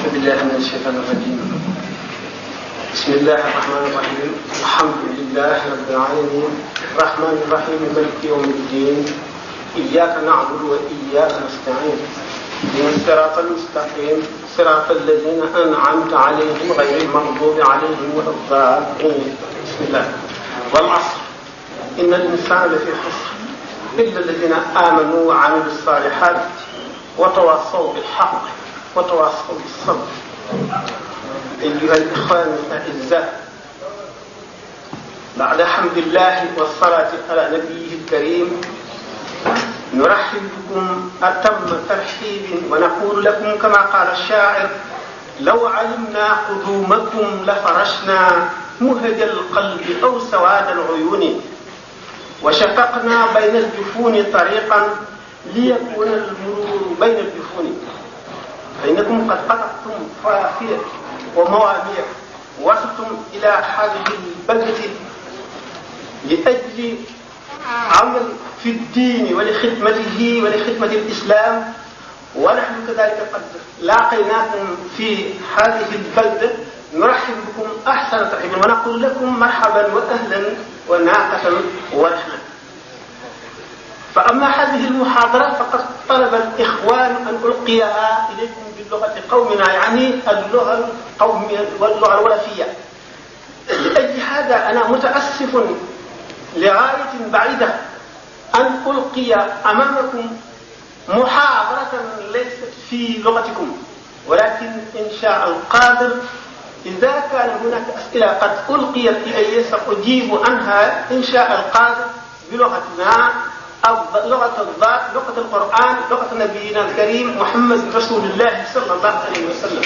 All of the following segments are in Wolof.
أعوذ بالله من الشيطان الرجيم. بسم الله الرحمن الرحيم. الحمد لله رب العالمين الرحمن الرحيم مالك يوم الدين إياك نعبد وإياك نستعين اهدنا الصراط المستقيم صراط الذين أنعمت عليهم غير المغضوب عليهم ولا الضالين. بسم الله. والعصر إن الإنسان لفي خسر إلا الذين آمنوا وعملوا الصالحات وتواصوا بالحق وتواصوا بالصبر. أيها الإخوان الأعزاء، بعد حمد الله والصلاة على نبيه الكريم نرحب بكم أتم ترحيب ونقول لكم كما قال الشاعر: لو علمنا قدومكم لفرشنا مهج القلب أو سواد العيون وشققنا بين الجفون طريقا ليكون المرور بين الجفون فإنكم قد قطعتم فوافير وموامير وصلتم إلى هذه البلدة لأجل عمل في الدين ولخدمته ولخدمة الإسلام، ونحن كذلك قد لاقيناكم في هذه البلدة. نرحب بكم أحسن ترحيب ونقول لكم مرحبا وأهلا وناقة ورحمة. فأما هذه المحاضرة فقد طلب الإخوان أن ألقيها إليكم باللغة قومنا، يعني اللغة القومية واللغة الولفية. لأجل هذا أنا متأسف لغاية بعيدة أن ألقي أمامكم محاضرة ليست في لغتكم، ولكن إن شاء القادر إذا كان هناك أسئلة قد ألقيت إلي سأجيب عنها إن شاء القادر بلغتنا، لغة الذات، لغة القرآن، لغة نبينا الكريم محمد رسول الله صلى الله عليه وسلم.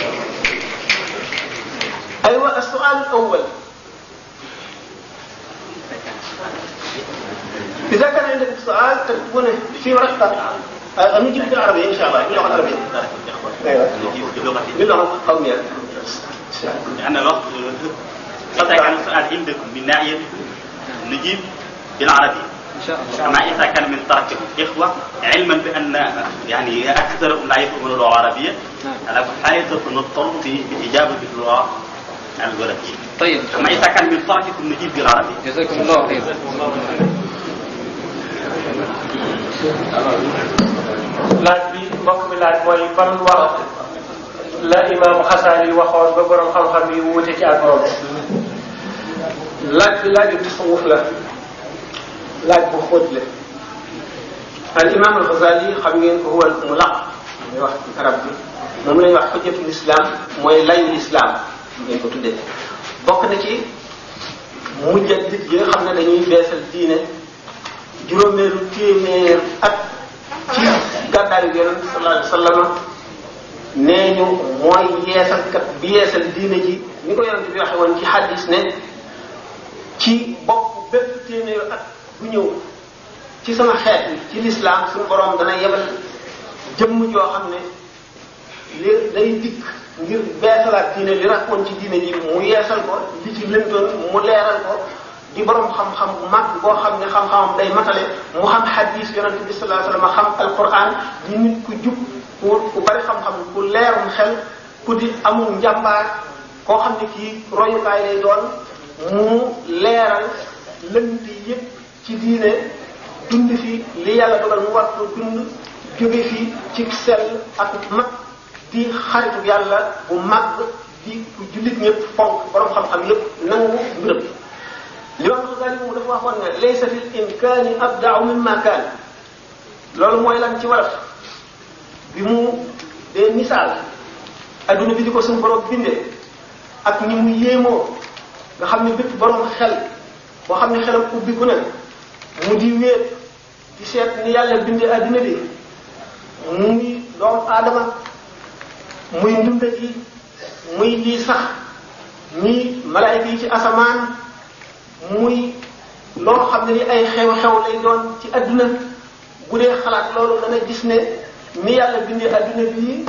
أيوة، السؤال الأول: إذا كان عندك سؤال تكتبونه في ورقة. نجيب بالعربية إن شاء الله، باللغة العربية. أيوة، باللغة القومية. لأن الوقت إذا كان السؤال عندكم من ناحية نجيب بالعربية إن شاء الله. أما إذا كان من طرف الإخوة علما بأن يعني أكثرهم لا يفهمون اللغة العربية، على كل حال نضطر بالإجابة باللغة الولفية. طيب. أما إذا كان من طرفكم نجيب بالعربية. جزاكم الله خير. laaj bi mbokk bi laaj mooy ban wax la imaam Xasaali waxoon ba borom xam-xam yi wuute ci ak moom. laaj bi laaju tasawuf la, laaj bu xóot la. al imaam al Xasaali xam ngeen ko huwa al mulaq ñuy wax ci arab bi, moom lañuy wax xujjatul islam, mooy layu islam ngeen ko tuddee. bokk na ci mujaddid yi nga xam ne dañuy beesal diine juróomeelu téeméer at ci gàddaayu yonent sallallahu alayhi wa sallam. nee ñu mooy yeesalkat bi yeesal diine ji, ni ko yonent bi waxe woon ci hadis ne ci bopp bépp téeméeru at bu ñëw ci sama xeet bi ci lislaam suñu borom dana yebal jëmm joo xam ne li day dikk ngir beesalaat diine li rakkoon ci diine ji mu yeesal ko, li ci lëntoon mu leeral ko, di borom xam-xam bu mag boo xam ne xam-xamam day matale, mu xam hadis yonent bi sallallahu alayhi wasallam, xam alquran, di nit ku jub, ku bari xam-xam, ku leerum xel, ku di amul njàmbaar, koo xam ne kii royukaay lay doon, mu leeral lënd yépp ci diine, dund fi li yàlla dogal mu war ko dund, jóge fi ci sell ak mag, di xaritu yàlla bu mag, di ku jullit ñëpp fonk, borom xam-xam yépp nangu mbiram. Limaam Xasaali mu dafa waxoon ne laysa fil imkaani abda'u mimma kaan. loolu mooy lan ci wolof bi mu dee misaal adduna bi di ko suñu borom bindee ak ni mu yéemoo, nga xam ne bépp borom xel boo xam ne xelam ubbiku na mu di wéet di seet ni yàlla bindee adduna bi, muy doomu aadama, muy ndunda ji, muy lii sax, muy malaayika yi ci asamaan, muy loo xam ne ni ay xew-xew lay doon ci adduna. bu dee xalaat loolu dana gis ne ni yàlla bindee adduna bii,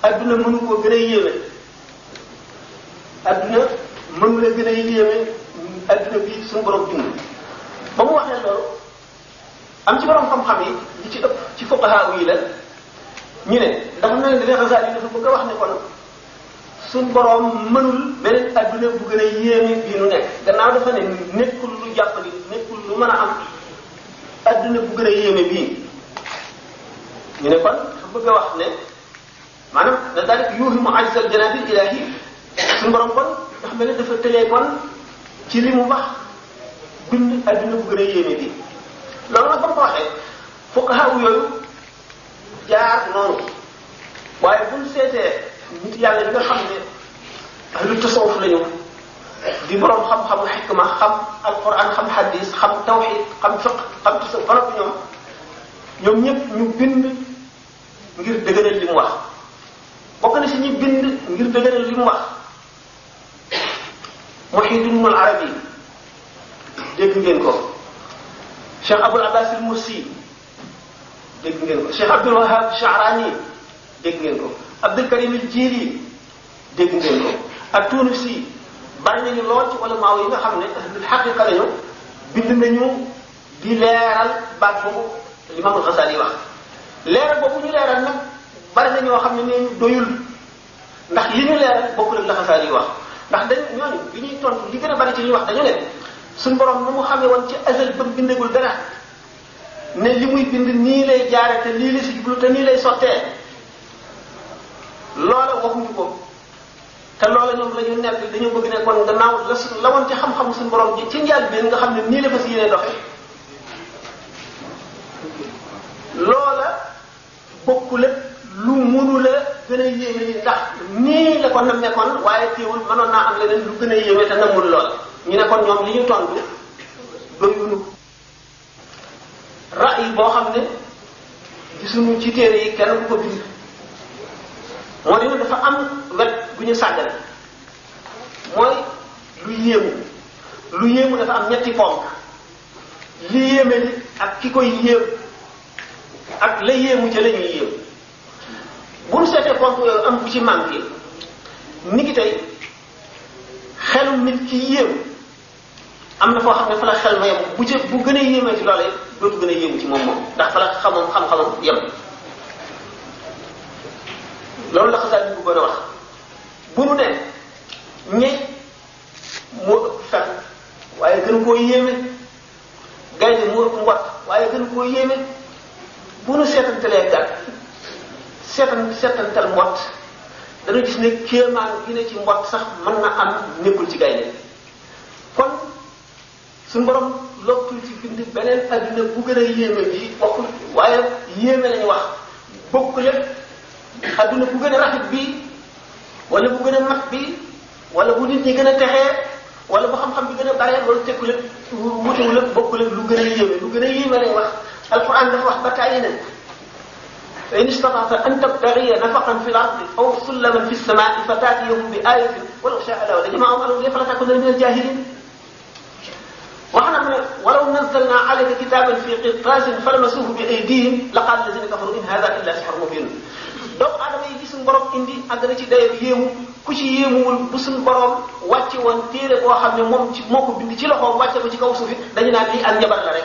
adduna mënu ko gën a yéeme, adduna mënu la gën a yéeme adduna bii suñu borom bind. ba mu waxee loolu am ci borom xam-xam yi li ci ëpp ci fuqaha yi la ñu ne ndax mel ni Xasaali dafa bëgg a wax ne kon suñ boroom mënul beneen adduna bu gën a yéeme bii nu nekk gannaaw dafa ne nekkul lu jàppandi nekkul lu mën a am adduna bu gën a yéeme bii ñu ne kon dafa bëgg a wax ne maanaam da daal yuuhimu ajzal janabil ilahi suñu borom kon ndax mel ne dafa tëlee kon ci li mu wax bind adduna bu gën a yéeme bii loolu nag ba mu ko waxee fuqaha yooyu jaar noonu waaye buñ seetee nit yàlla yi nga xam ne ahlu tasawuf lañu di borom xam-xamu xikma xam alquran xam hadis xam tawxid xam fiq xam tasawuf ba noppi ñoom ñëpp ñu bind ngir dëgëral li mu wax bokk na si ñu bind ngir dëgëral li mu wax Muhyiddin al-Arabi dégg ngeen ko Cheikh Abul Abbas al-Mursi dégg ngeen ko Cheikh Abdul Wahhab Sha'rani dégg ngeen ko Abdul Karim al-Jili dégg ngeen ko ak Tunusi bari nañu lool ci ulama yi nga xam ne ahlul haqiqa lañu bind nañu di leeral baat boobu Imam al-Ghazali wax leeral boobu ñu leeral nag bari na ñoo xam ne nee ñu doyul ndax li ñu leeral bokkul ak la Ghazali yi wax ndax dañ ñooñu li ñuy tontu li gën a bari ci li ñuy wax dañu ne suñ borom nu mu xamee woon ci azal ba mu bindagul dara ne li muy bind nii lay jaare te lii la si jublu te nii lay sottee loola waxuñu ko te loola ñoom la ñu nekk dañoo bëgg ne kon gannaaw la woon ci xam-xamu suñu borom ji ci njaal bi nga xam ne nii la fa si yéene doxe loola bokkul ak lu mënu la gën a yéeme li ndax nii la ko nammee kon waaye teewul mënoon naa am leneen lu gën a yéeme te nammul lool ñu ne kon ñoom li ñu tontu doyunu ra'y boo xam ne gisuñu ci téere yi kenn ku ko bind moo di dafa am wet bu ñu sàggale mooy lu yéemu dafa am ñetti ponk li yéeme li ak ki koy yéem ak la yéemu ca la ñuy yéem bu ñu seetee ponk yooyu am bu ci manqué ni ki tey xelum nit ki yéem am na foo xam ne fa la xel ma yem bu gën a yéemee ci loolee dootu gën a yéemu ci moom ndax fa la xam-xamam yem loolu la xasaat bi bëggoon a wax bu nu ne ñey moo ëpp fen waaye gën koo yéeme gaynde moo ëpp mbott waaye gën koo yéeme bu nu seetantalee gàtt seetantal mbott dana gis ne kéemaan gi ne ci mbott sax mën na am nekkul ci gaynde kon suñu borom lottul ci bind beneen adduna bu gën a yéeme bi waxul waaye yéeme lañu wax bokk lépp adduna bu gën a rafet bi wala bu gën a mat bi wala bu nit ñi gën a texee wala bu xam-xam bi gën a bare wala tekku lépp wutewu lépp bokk lépp lu gën a yéeme lañ wax alquran dafa wax ba tàyyi ne fa in istata'ta an tabtaghiya nafaqan fi l-ardi aw sullaman fi s-samaa'i fataatiyahum bi ayatin walaw sha'a Allahu la jama'ahum ala al-hudaa fala takunanna min al-jaahiliin wax na mu ne walaw nazzalna alayka kitaban fi qirtasin falamasuhu bi aydihim laqala allazina kafaru in hadha illa sihrun mubin doomu aadama yi gis suñu borom indi àgg na ci dayoo yéemu ku ci yéemuwul bu suñu borom wàcce woon téere boo xam ne moom ci moo ko bind ci loxoom wàcce ko ci kaw suuf it dañu naan lii ak njabar la rek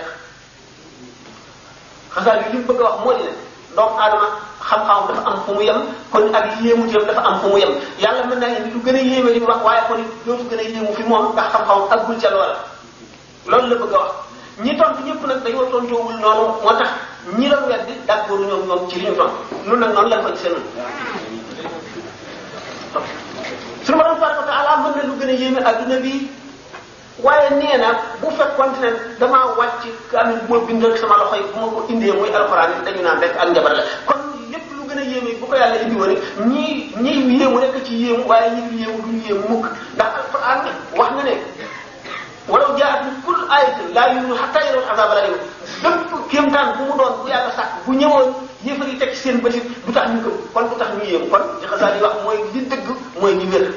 xasaar yi li mu bëgg a wax moo di ne doomu aadama xam-xam dafa am fu mu yem kon ak yéemu ci dafa am fu mu yem yàlla mën naa indi lu gën a yéeme li mu wax waaye kon dootu gën a yéemu fi moom ndax xam-xam aggul ca loola loolu la bëgg a wax ñi tontu ñëpp nag dañoo tontoowul noonu moo tax ñi doon weddi d'accord ñoom ci li ñu tontu nun nag noonu lañ ko gisee noonu suñu borom tabaraka wa taala mën na lu gën a yéeme adduna bi waaye nee na bu fekkoon ne damaa wàcc kaamil bu ma bindal sama loxo yi bu ma ko indee muy alxuraan yi dañu naan rek ak njabar la kon lépp lu gën a yéeme bu ko yàlla indi woon ñi yéemu nekk ci yéemu waaye ñi yéemu duñu yéemu mukk ndax alxuraan wax na ne walaw jaa'athum kullu aayatin laa yu'minuuna hattaa yarawul azaabal aliim bépp kéemtaan bu mu doon bu yàlla sàkk bu ñëwoon yéefar yi teg ci seen bëtit du tax ñu gëm kon du tax ñu yéemu kon ci xasaal yi wax mooy li dëgg mooy li wér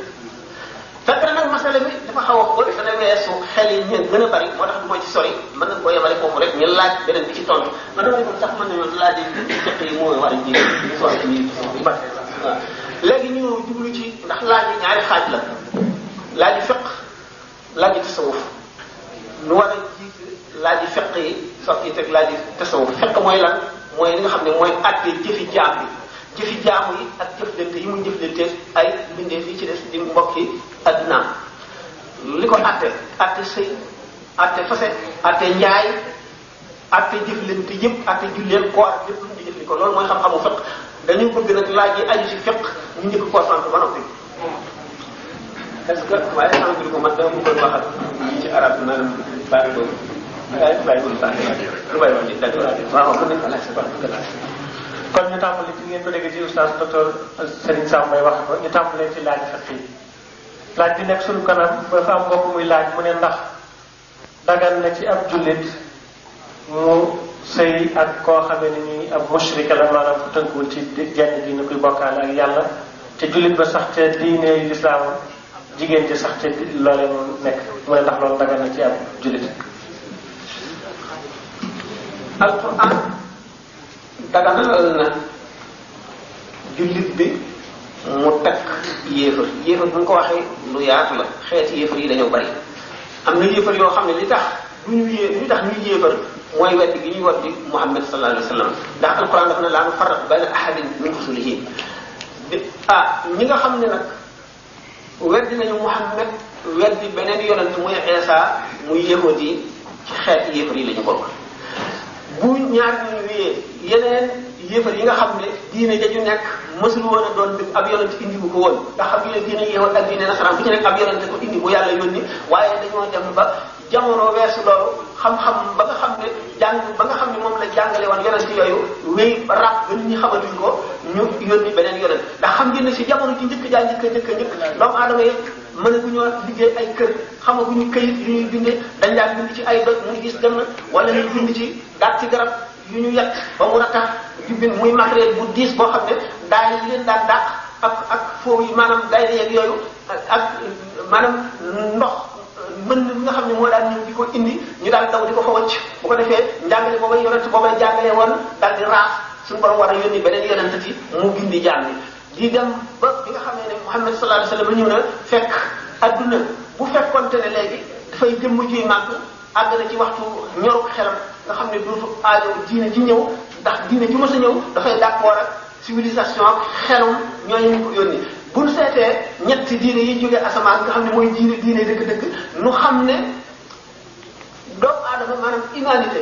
fekk na nag masala bi dafa xaw a ko dana weesu xel yi ñeen gën a bari moo tax du ma ci sori mën nañ koo yemale foofu rek ñu laaj beneen bi ci tontu man dama defoon sax mën nañoo laaj yi yi moo war a ji ñu sori ci bi ba waaw léegi ñu jublu ci ndax laaj yi ñaari xaaj la laaj yi fiq laaj yi tasawuf nu war a jiit laaj yi fiq yi soog yi teg laaj yi tasawuf fiq mooy lan mooy li nga xam ne mooy àtte jëfi jaam bi jëfi jaamu yi ak jëflante yi muy jëflante digganteeg ay bindee fii ci des di mbokki addunaam li ko atte sëy atte fase atte njaay atte jëflante yëpp atte julleen koor ak lépp lu mu di jëf li ko loolu mooy xam-xamu fiq dañu bëgg nag laaj yi aju ci fiq ñu njëkk koo sant ba noppi est-ce que waaye sant bi ko man dama bëggoon waxal yi ci arab maanaam bari boobu bàyyi ko lu bàyyi wax ni dagg waaw mën nañ ko laaj sa kon ñu tàmbali ci ngeen ko déggee ci oustaz docteur Serigne Sam may wax ko ñu tàmbalee ci laaj fiq yi laaj bi nekk suñu kanam ba fa am mbokk muy laaj mu ne ndax dagan na ci ab jullit mu sëy ak koo xamee ni nii ab mushrika la maanaam fu tënkuwul ci jenn diine kuy bokkaale ak yàlla te jullit ba sax te diine lislaam jigéen ci sax te loolee mu nekk mu ne ndax loolu dagan na ci ab jullit. alquran daganal na jullit bi mu takk yéefar bu ñu ko waxee lu yaatu la xeeti yéefar yi dañoo bari am na yéefar yoo xam ne li tax ñuy yéefar mooy weddi gi ñuy weddi Muhammad sallallahu alayhi wa sallam ndax alquran dafa ne laa nufarriqu bayna ahadin min rusulihi ñi nga xam ne nag weddi nañu Muhammad weddi beneen yonent muy Isa muy yahud yi ci xeet yéefar yi la ñu bokk bu ñaar ñu wéyee yeneen yéefar yi nga xam ne diine ja ñu nekk mësul woon a doon dëgg ab yonent indi bu ko woon ndax xam ngeen diine yahud ak diine nasaraan bu ci nekk ab yonent ko indi bu yàlla yónni waaye dañoo dem ba jamono weesu loolu xam-xam ba nga xam ne ba nga xam ne moom la jàngale woon yonent yooyu wéy rab ba nit ñi xamatuñ ko ñu yónni beneen yonent ndax xam ngeen ne si jamono ci njëkk doomu aadama yi mënaguñoo liggéey ay kër xamaguñu këyit yu ñuy bindee dañ daan bind ci ay doj muy gis dem na wala ñu bind ci daat ci garab yu ñu yett ba mu ratax di bind muy matériel bu diis boo xam ne daay yi leen daan dàq ak foofu yi maanaam gaynde yeeg yooyu ak maanaam ndox mën mi nga xam ne moo daan ñëw di ko indi ñu daal daw di ko fa wacc bu ko defee njàngale boobay yonent boobay jàngale woon daal di raaf suñu borom war a yónni beneen yonent ci mu bindi jaam ni di dem ba bi nga xam ne Muhammad sallallahu alayhi wasallam ñëw na fekk adduna bu fekkonte ne léegi dafay jëmm ciy màgg àgg na ci waxtu ñoru xelam nga xam ne dootu aajo diine ji ñëw ndax diine ji mës a ñëw dafay d'accord ak civilisation ak xelum ñooñu ñu ko yónni buñ seetee ñetti diine yi jógee asamaan nga xam ne mooy diine dëgg-dëgg nu xam ne doomu aadama maanaam humanité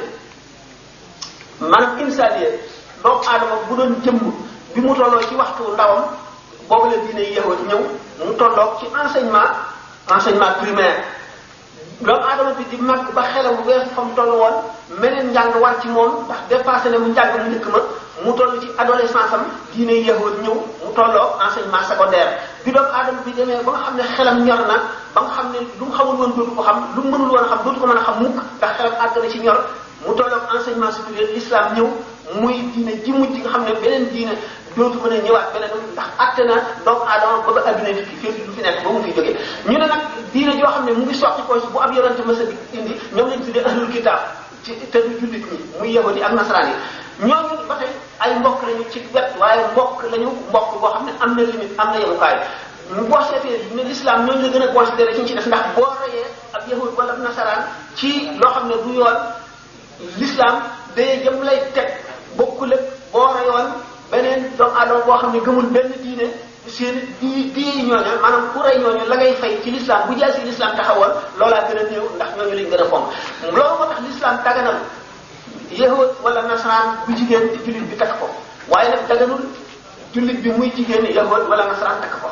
maanaam insaniye doomu aadama bu doon jëmm bi mu tolloo ci waxtu ndawam boobu la diine yi yahut ñëw mu tolloog ci enseignement primaire doomu aadama bi di màgg ba xelam weesu fa mu toll woon meneen njàng war ci moom ndax dépassé na mu njàng mu njëkk ma mu toll ci adolescence am diine yi yahut ñëw mu tolloog enseignement secondaire bi doomu aadama bi demee ba nga xam ne xelam ñor na ba nga xam ne lu mu xamul woon dootu ko xam lu mu mënul woon a xam dootu ko mën a xam mukk ndax xelam àgg na ci ñor mu tolloog enseignement supérieur l'islam ñëw muy diine ji mujj nga xam ne beneen diine dootu mën a ñëwaat beneen ndax atte na doomu aadama ba ba adduna fi fii du fi nekk ba mu fi jógee ñu ne nag diine joo xam ne mu ngi sotti ko bu ab yonente mës a indi ñoom lañ tuddee ahlul kitab ci te du jullit ñi muy yahudi ak nasaraan yi ñooñu ba tey ay mbokk lañu ci wet waaye mbokk boo xam ne am na limite am na yemukaay boo seetee ne l'islam ñooñu la gën a considéré ci ñu ci def ndax boo reyee ab yahud wala ab nasaraan ci loo xam ne du yoon l'islam day jëm lay teg bokkul ak boo reyoon beneen doomu aadama boo xam ne gëmul benn diine seen di ñooñu maanaam ku rey ñooñu la ngay fay ci l'islam bu jaay si l'islam taxawoon loolaa gën a néew ndax ñooñu lañ gën a fonk loolu moo tax l'islam daganal yahud wala nasaraan bu jigéen di jullit bi takk ko waaye nag daganul jullit bi muy jigéen yahud wala nasaraan takk ko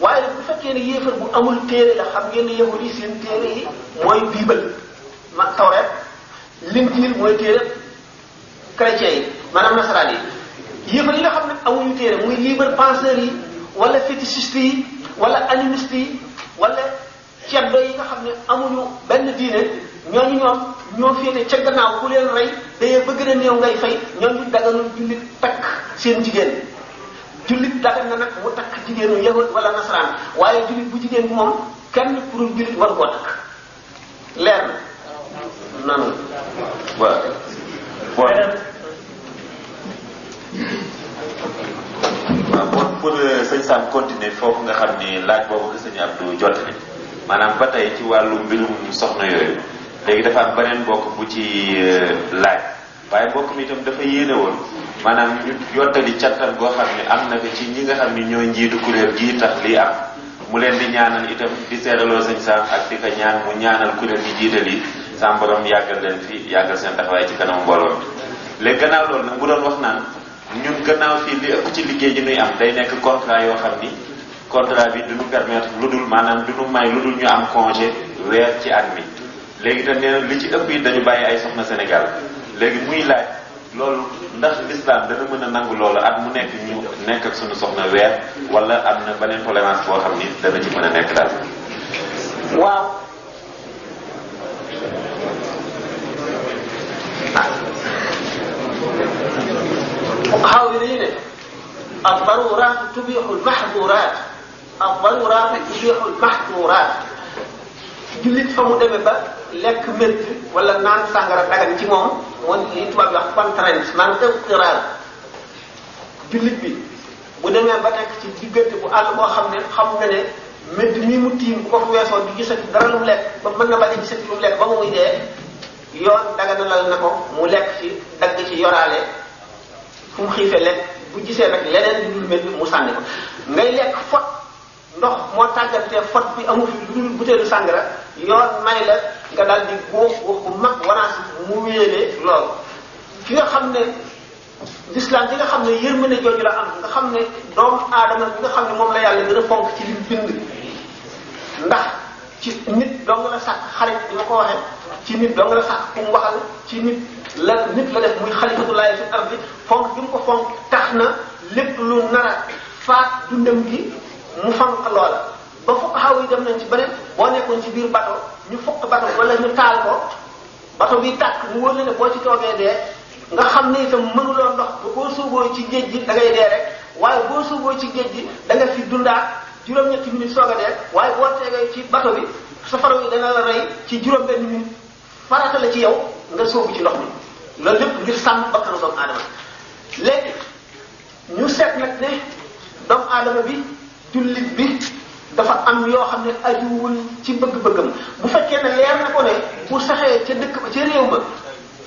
waaye nag bu fekkee ne yéefar bu amul téere la xam ngeen ne yahud yi seen téere yi mooy biibal ma tawreet linjiil mooy téere chrétien yi maanaam nasaraan yi yéefar yi nga xam ne amuñu téere muy libre penseurs yi wala fétichiste yi wala animiste yi wala ceddo yi nga xam ne amuñu benn diine ñooñu ñoo féete ca gannaaw ku leen rey day bëgg na néew ngay fay ñooñu daganul jullit takk seen jigéen jullit dagan na nag mu takk jigéenu yahud wala nasaraan waaye jullit bu jigéen bi moom kenn pour jullit war koo takk leer na nanu waaw pour sëñ Sam continuer foofu nga xam ni laaj boobu nga sëñ Abdou jot ni maanaam ba tey ci wàllu mbirum soxna yooyu léegi dafa am beneen mbokk bu ci laaj waaye mbokk mi itam dafa yéene woon maanaam ñu yottali cantal goo xam ne am na ko ci ñi nga xam ne ñooy njiitu kuréel gii tax lii am mu leen di ñaanal itam di seeraloo sëñ Sam ak di ko ñaan mu ñaanal kuréel gi jiital yi sam borom yàggal leen fi yàggal seen taxawaay ci kanam mbooloo mi léegi gannaaw loolu nag bu doon wax naan ñun gannaaw fii li ëpp ci liggéey ji nuy am day nekk contrat yoo xam ni contrat bi duñu permettre lu dul maanaam duñu may lu dul ñu am congé weer ci at mi léegi te nee na li ci ëpp yi dañu bàyyi ay soxna Sénégal léegi muy laaj loolu ndax l'islam dana mën a nangu loolu at mu nekk ñu nekk ak suñu soxna weer wala am na beneen tolérance boo xam ni dana ci mën a nekk daal. waaw xaw yi dañu ne ad-daruraat tubiixu al-mahduraat ad-daruraat tubiixu al-mahduraat jullit fa mu demee ba lekk médd wala naan sàngara dagan ci moom moom li tubaab yi wax contrainte maanaam istiraar jullit bi bu demee ba nekk ci diggante bu àll boo xam ne xam nga ne médd mi mu tiim bu ko fa weesoo du gisati dara lu mu lekk ba mën na bañ a gisati lu mu lekk ba muy dee yoon daganalal na ko mu lekk ci dagg ci yoraale fu mu xiifee lekk bu gisee nag leneen di dul médd mu sànni ko ngay lekk fot ndox moo tàggatee fot bi amu fi lu dul butéelu sàngara yoon may la nga daal di góox góox bu mag wanaas mu wéelee loolu ki nga xam ne l'islam bi nga xam ne yërmande jooju la am nga xam ne doomu aadama bi nga xam ne moom la yàlla gën a fonk ci lim bind ndax ci nit dong la sàkk xarit di ma ko waxee ci nit dong la sàkk ku mu waxal ci nit la def muy xalifatullahi fil ardi fonk bi mu ko fonk tax na lépp lu nar a faat dundam gi mu fanq loola ba fukk xaw yi dem nañ ci beneen boo nekkoon ci biir bato ñu fukk bato wala ñu taal ko bato bi tàkk mu wóor la ne boo ci toogee dee nga xam ne itam mënuloo ndox ba boo suuboo ci géej gi da ngay dee rek waaye boo suuboo ci géej gi da nga fi dundaat juróom-ñetti minutes soog a dee waaye boo tegee ci bato bi safara yi dana la rey ci juróom-benn minute farata la ci yow nga sóobu ci ndox mi loolu lépp ngir sàmm bakkanu doomu aadama léegi ñu seet nag ne doomu aadama bi jullit bi dafa am yoo xam ne ajuwul ci bëgg-bëggam bu fekkee ne leer na ko ne bu saxee ca dëkk ba ca réew ma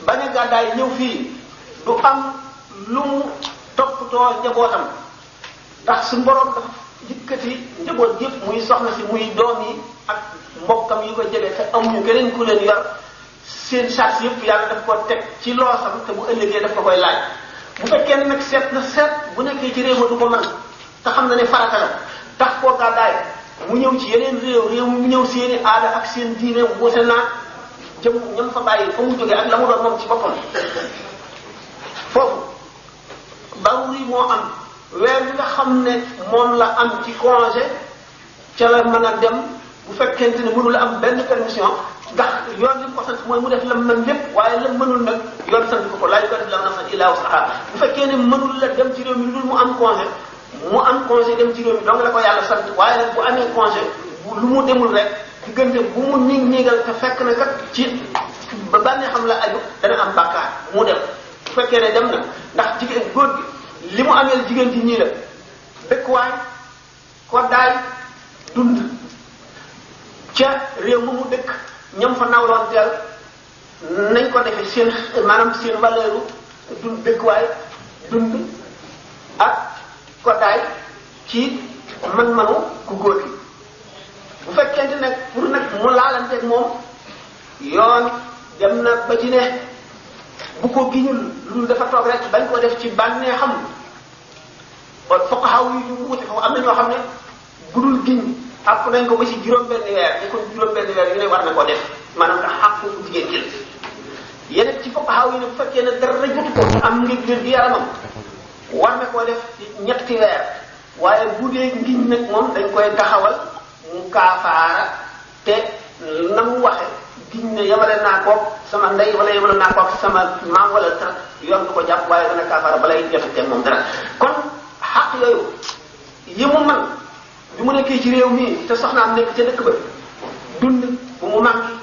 bañ a gàddaay ñëw fii du am lu mu toppatoo njabootam ndax suñu borom dafa yëkkati njaboot yëpp muy soxna si muy doom yi ak mbokkam yi ko jege te amuñu keneen ku leen yor seen charge yëpp yàlla daf ko teg ci loosam te bu ëllëgee daf ko koy laaj bu fekkee ne nag seet na seet bu nekkee ci réew ma du ko mën te xam na ne farata la tax koo gàddaay mu ñëw ci yeneen réew mu ñëw seeni aada ak seen diine wute naa jëm ñam fa bàyyi fa mu jógee ak la mu doon moom ci boppam foofu daruri moo am weer bi nga xam ne moom la am ci congé ca la mën a dem bu fekkente ne mënul am benn permission ndax yoon li ko sant mooy mu def la mën lépp waaye la mënul nag yoon sant ko laa ko def la nafsan illaa wus'ahaa bu fekkee ne mënul la dem ci réew mi lu dul mu am congé dem ci réew mi donc la ko yàlla sant waaye nag bu amee congé lu mu demul rek diggante bu mu niigal te fekk na kat ci ba bànnee xam la aju dana am bàkkaar mu dem bu fekkee ne dem na ndax jigéen góor gi li mu ameel jigéen ji ñii la dëkkuwaay koddaay dund ca réew mu dëkk ñam fa nawloon teel nañ ko defee seen maanaam seen valeur dund dëkkuwaay dund ak koddaay ci man-manu ku góor gi bu fekkente nag pour nag mu laalanteeg moom yoon dem na ba ci ne bu ko giñul lu dafa toog rek bañ ko def ci bànnee xam ba fuqaha yi ñu wuute foofu am na ñoo xam ne budul giñ àpp nañ ko ba ci juróom-benni weer ñu ko juróom-benni weer yu ne war na ko def maanaam ndax xàq fu jigéen jël yeneen ci fuqaha yi ne bu fekkee ne dara jotu ko am ngir wér gi yaramam war na koo def ñetti weer waaye bu dee ngiñ nag moom dañ koy taxawal mu kaafaara te na mu waxe giñ ne yemale naa koog sama ndey wala yemale naa koog sama maam wala dara yoon du ko jàpp waaye dana kaafaara balay jotee moom dara kon xaq yooyu yi mu man bi mu nekkee ci réew mii te soxnaam nekk ca dëkk ba dund bu mu manqué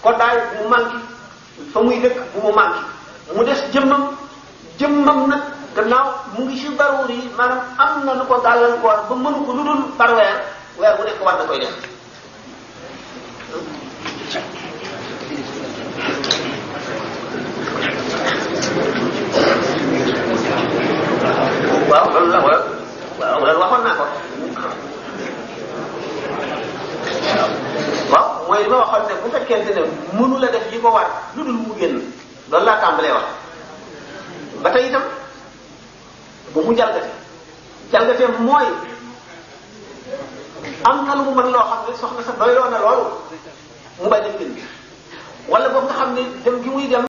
koddaay bu mu manqué fa muy dëkk bu mu manqué mu des jëmmam nag gannaaw mu ngi ci baruur yi maanaam am na lu ko gàllankoor ba mënu ko lu dul par weer bu nekk war na koy def waaw loolu la waaw loolu waxoon naa ko waaw mooy li ma waxoon ne bu fekkente ne mënu la def yi ko war lu dul mu génn loolu laa tàmbalee wax ba tey itam bu mu jalgate mooy am na lu mu mën loo xam ne soxna sa doyloo na loolu mu bañ a génn wala boog nga xam ne dem gi muy dem